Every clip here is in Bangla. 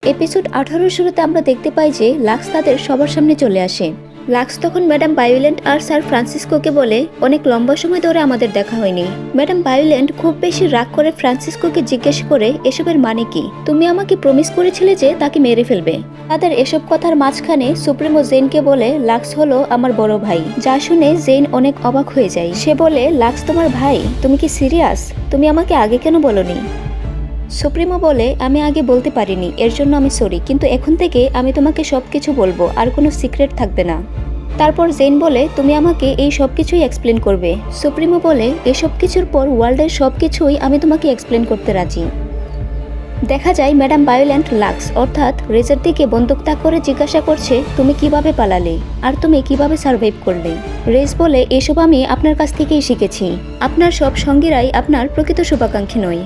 এপিসোড 18 শুরুতে আমরা দেখতে পাই যে লাক্স তাদের সবার সামনে চলে আসে। লাক্স তখন ম্যাডাম ভায়োলেন্ট আর স্যার ফ্রান্সিসকোকে বলে, অনেক লম্বা সময় ধরে আমাদের দেখা হয়নি। ম্যাডাম ভায়োলেন্ট খুব বেশি রাগ করে ফ্রান্সিসকোকে জিজ্ঞেস করে, এসবের মানে কি? তুমি আমাকে প্রমিস করেছিলে যে তাকে মেরে ফেলবে। তাদের এসব কথার মাঝখানে সুপ্রিমো জেনকে বলে, লাক্স হলো আমার বড় ভাই। যা শুনে জেন অনেক অবাক হয়ে যায়। সে বলে, লাক্স তোমার ভাই? তুমি কি সিরিয়াস? তুমি আমাকে আগে কেন বলনি? সুপ্রিমো বলে, আমি আগে বলতে পারিনি, এর জন্য আমি সরি, কিন্তু এখন থেকে আমি তোমাকে সবকিছু বলবো, আর কোনো সিক্রেট থাকবে না। তারপর জেন বলে, তুমি আমাকে এই সব কিছুই এক্সপ্লেন করবে। সুপ্রিমো বলে, এসব কিছুর পর ওয়ার্ল্ডের সব কিছুই আমি তোমাকে এক্সপ্লেন করতে রাজি। দেখা যায় ম্যাডাম ভায়োলেন্ট লাক্স অর্থাৎ রেজের দিকে বন্দুক তাক করে জিজ্ঞাসা করছে, তুমি কিভাবে পালালে আর তুমি কিভাবে সার্ভাইভ করলে? রেজ বলে, এসব আমি আপনার কাছ থেকেই শিখেছি। আপনার সব সঙ্গীরাই আপনার প্রকৃত শুভাকাঙ্ক্ষী নয়।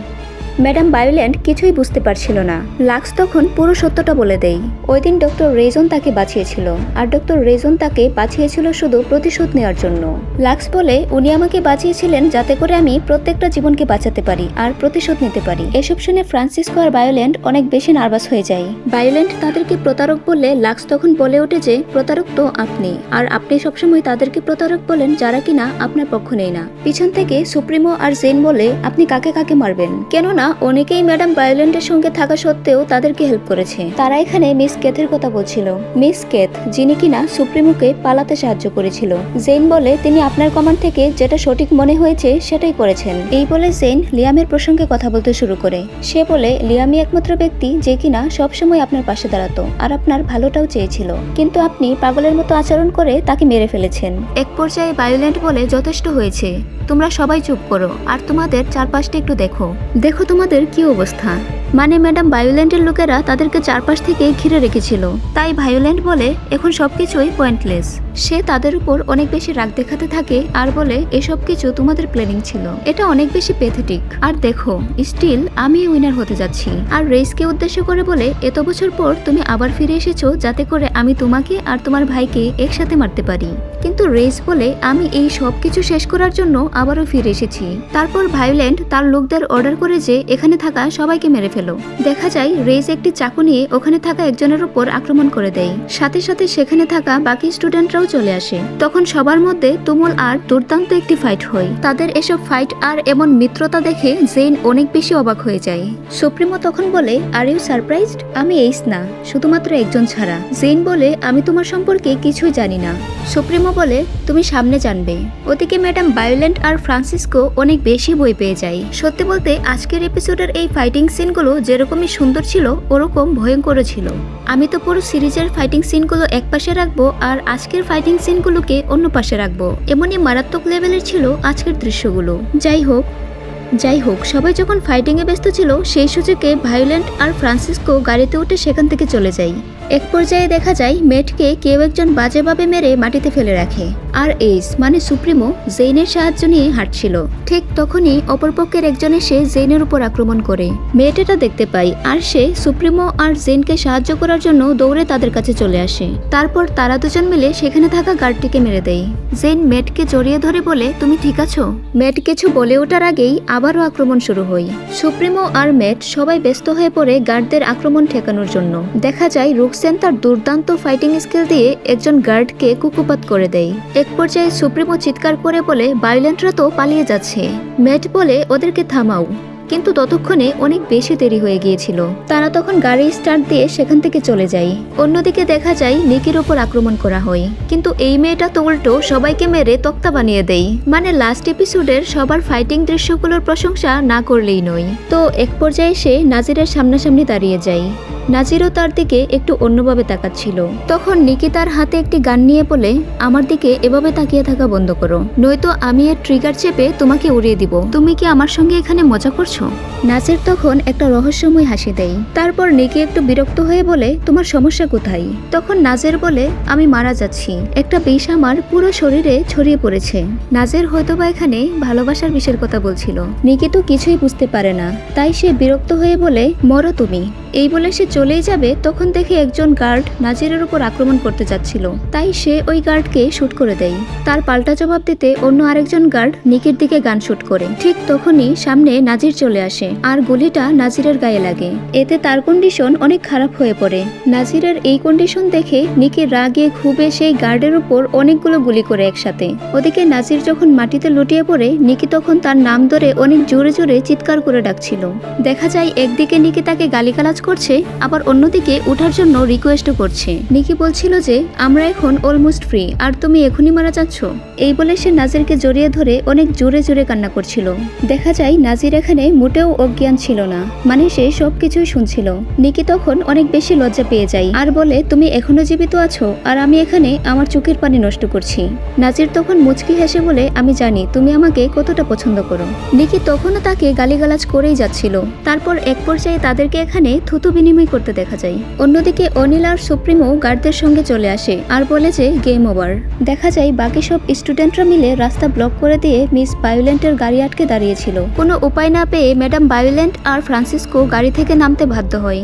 ম্যাডাম ভায়োলেন্ট কিছুই বুঝতে পারছিল না। লাক্স তখন পুরো সত্যটা বলে দেয়। ওই দিন ডক্টর রেজন তাকে বাঁচিয়েছিল, আর ডক্টর রেজন তাকে বাঁচিয়েছিল শুধু প্রতিশোধ নেওয়ার জন্য। লাক্স বলে, উনি আমাকে বাঁচিয়েছিলেন যাতে করে আমি প্রত্যেকটা জীবনকে বাঁচাতে পারি আর প্রতিশোধ নিতে পারি। এসব শুনে ফ্রান্সিসকো আর ভায়োলেন্ট অনেক বেশি নার্ভাস হয়ে যায়। ভায়োলেন্ট তাদেরকে প্রতারক বললে লাক্স তখন বলে ওঠে যে, প্রতারক তো আপনি, আর আপনি সবসময় তাদেরকে প্রতারক বলেন যারা কিনা আপনার পক্ষ নেই না। পিছন থেকে সুপ্রিমো আর জেন বলে, আপনি কাকে কাকে মারবেন? কেননা অনেকেই ম্যাডাম ভায়োলেন্টের সঙ্গে থাকা সত্ত্বেও তাদেরকে হেল্প করেছে। তারা এখানে মিস কেথের কথা বলছিল। মিস কেথ, যিনি কিনা সুপ্রিমোকে পালাতে সাহায্য করেছিল। জেন বলে, তিনি আপনার কমান্ড থেকে যেটা সঠিক মনে হয়েছে সেটাই করেছেন। এই বলে জেন লিয়ামের প্রসঙ্গে কথা বলতে শুরু করে। সে বলে, লিয়ামই একমাত্র ব্যক্তি যে কিনা সবসময় আপনার পাশে দাঁড়াতো আর আপনার ভালোটাও চেয়েছিল, কিন্তু আপনি পাগলের মতো আচরণ করে তাকে মেরে ফেলেছেন। এক পর্যায়ে ভায়োলেন্ট বলে, যথেষ্ট হয়েছে, তোমরা সবাই চুপ করো আর তোমাদের চারপাশটা একটু দেখো। দেখো তোমাদের কি অবস্থা। মানে ম্যাডাম ভায়োলেন্টের লোকেরা তাদেরকে চারপাশ থেকে ঘিরে রেখেছিল। তাই ভায়োলেন্ট বলে, এখন সবকিছুই পয়েন্টলেস। সে তাদের উপর অনেক বেশি রাগ দেখাতে থাকে আর বলে, এসব কিছু তোমাদের প্ল্যানিং ছিল। এটা অনেক বেশি প্যাথেটিক। আর দেখো, স্টিল আমি উইনার হতে যাচ্ছি। আর রেসকে উদ্দেশ্য করে বলে, এত বছর পর তুমি আবার ফিরে এসেছো যাতে করে আমি তোমাকে আর তোমার ভাইকে একসাথে মারতে পারি। কিন্তু রেস বলে, আমি এই সব কিছু শেষ করার জন্য আবারও ফিরে এসেছি। তারপর ভায়োলেন্ট তার লোকদের অর্ডার করে যে এখানে থাকা সবাইকে মেরে ফেলো। দেখা যায় রেস একটি চাকু নিয়ে ওখানে থাকা একজনের উপর আক্রমণ করে দেয়। সাথে সাথে সেখানে থাকা বাকি স্টুডেন্টরাও চলে আসে। তখন সবার মধ্যে তুমুল আর দুর্দান্ত একটি ফাইট হয়। তাদের এসব ফাইট আর এমন মিত্রতা দেখে জেন অনেক বেশি অবাক হয়ে যায়। সুপ্রিমো তখন বলে, আর ইউ সারপ্রাইজড? আমি এইস না, শুধুমাত্র একজন ছাড়া। জেন বলে, আমি তোমার সম্পর্কে কিছুই জানি না। সুপ্রিমো বলে, তুমি সামনে জানবে। ওদিকে ম্যাডাম ভায়োলেন্ট আর ফ্রান্সিসকো অনেক বেশি ভয় পেয়ে যায়। সত্যি বলতে আজকের এপিসোডের এই ফাইটিং সিনগুলো যেরকমই সুন্দর ছিল ওরকম ভয়ঙ্কর ছিল। আমি তো পুরো সিরিজের ফাইটিং সিনগুলো এক পাশে রাখবো আর আজকের ফাইটিং সিনগুলোকে অন্য পাশে রাখবো। এমনই মারাত্মক লেভেলের ছিল আজকের দৃশ্যগুলো। যাই হোক সবাই যখন ফাইটিং এ ব্যস্ত ছিল সেই সুযোগে ভায়োলেন্ট আর ফ্রান্সিসকো গাড়িতে উঠে সেখান থেকে চলে যায়। এক পর্যায়ে দেখা যায় মেটকে কেউ একজন বাজেভাবে মেরে মাটিতে ফেলে রাখে। আর এইস মানে সুপ্রিমো জেইনের সাহায্য নিয়ে হাঁটছিল। ঠিক তখনই অপরপক্ষের একজন এসে জেইনের উপর আক্রমণ করে। মেট এটা দেখতে পায় আর সে সুপ্রিমো আর জেইনকে সাহায্য করার জন্য দৌড়ে তাদের কাছে চলে আসে। তারপর তারা দুজন মিলে সেখানে থাকা গার্ডটিকে মেরে দেয়। জেইন মেটকে জড়িয়ে ধরে বলে, তুমি ঠিক আছো? মেট কিছু বলে ওঠার আগেই আবারও আক্রমণ শুরু হয়। সুপ্রিমো আর মেট সবাই ব্যস্ত হয়ে পড়ে গার্ডদের আক্রমণ ঠেকানোর জন্য। দেখা যায় রুকসেন তার দুর্দান্ত ফাইটিং স্কিল দিয়ে একজন গার্ডকে কুকুপাত করে দেয়। এক পর্যায়ে সুপ্রিমো চিৎকার করে বলে, ভায়োলেন্টরা তো পালিয়ে যাচ্ছে। মেট বলে, ওদেরকে থামাও। কিন্তু ততক্ষণে অনেক বেশি দেরি হয়ে গিয়েছিল। তারা তখন গাড়ি স্টার্ট দিয়ে সেখান থেকে চলে যায়। অন্যদিকে দেখা যায় নিকির ওপর আক্রমণ করা হয়, কিন্তু এই মেয়েটা তো উল্টো সবাইকে মেরে তক্তা বানিয়ে দেয়। মানে লাস্ট এপিসোডের সবার ফাইটিং দৃশ্যগুলোর প্রশংসা না করলেই নয়। তো এক পর্যায়ে সে নাজিরের সামনাসামনি দাঁড়িয়ে যায়। নাজিরও তার দিকে একটু অন্যভাবে তাকাচ্ছিল। তখন নিকি তার হাতে একটি গান নিয়ে বলে, আমার দিকে এভাবে তাকিয়ে থাকা বন্ধ করো, নয়তো আমি এর ট্রিগার চেপে তোমাকে উড়িয়ে দিব। তুমি কি আমার সঙ্গে এখানে মজা করছো? নাজির তখন একটা রহস্যময় হাসি দেয়। তারপর নিকি একটু বিরক্ত হয়ে বলে, তোমার সমস্যা কোথায়? তখন নাজির বলে, আমি মারা যাচ্ছি, একটা বিষ আমার পুরো শরীরে ছড়িয়ে পড়েছে। নাজির হয়তোবা এখানে ভালোবাসার বিষের কথা বলছিল। নিকি তো কিছুই বুঝতে পারে না, তাই সে বিরক্ত হয়ে বলে, মরো তুমি। এই বলে সে চলেই যাবে তখন দেখে একজন গার্ড নাজিরের উপর আক্রমণ করতে যাচ্ছিল। তাই সে ওই গার্ডকে শুট করে দেয়। তার পাল্টা জবাব দিতে অন্য আরেকজন গার্ড নিকির দিকে গান শুট করে। ঠিক তখনই সামনে নাজির চলে আসে আর গুলিটা নাজিরের গায়ে লাগে। এতে তার কন্ডিশন অনেক খারাপ হয়ে পড়ে। নাজিরের এই কন্ডিশন দেখে নিকি রাগে ক্ষোভে সেই গার্ডের উপর অনেকগুলো গুলি করে একসাথে। ওদিকে নাজির যখন মাটিতে লুটিয়ে পড়ে নিকি তখন তার নাম ধরে অনেক জোরে জোরে চিৎকার করে ডাকছিল। দেখা যায় একদিকে নিকি তাকে গালিগালাজ করছে, আবার অন্যদিকে উঠার জন্য রিকোয়েস্টও করছে। নিকি বলছিল যে আমরা এখন অলমোস্ট ফ্রি, আর তুমি এখনই মারা যাচ্ছ। এই বলে সে নাজিরকে জড়িয়ে ধরে অনেক জোরে জোরে কান্না করছিল। দেখা যায় নাজির এখানে মোটেও অজ্ঞান ছিল না, মানে সে সবকিছুই শুনছিল। নিকি তখন অনেক বেশি লজ্জা পেয়ে যায় আর বলে তুমি এখনো জীবিত আছো আর আমি এখানে আমার চোখের পানি নষ্ট করছি। নাজির তখন মুচকি হেসে বলে আমি জানি তুমি আমাকে কতটা পছন্দ করো। নিকি তখনও তাকে গালিগালাজ করেই যাচ্ছিল। তারপর এক পর্যায়ে তাদেরকে এখানে থুতু বিনিময় করতে দেখা যায়। অন্যদিকে অনিল আর সুপ্রিমো গার্ডদের সঙ্গে চলে আসে আর বলে যে গেম ওভার। দেখা যায় বাকি সব স্টুডেন্টরা মিলে রাস্তা ব্লক করে দিয়ে মিস ভায়োলেন্টের গাড়ি আটকে দাঁড়িয়েছিল। কোনো উপায় না পেয়ে ম্যাডাম ভায়োলেন্ট আর ফ্রান্সিসকো গাড়ি থেকে নামতে বাধ্য হয়।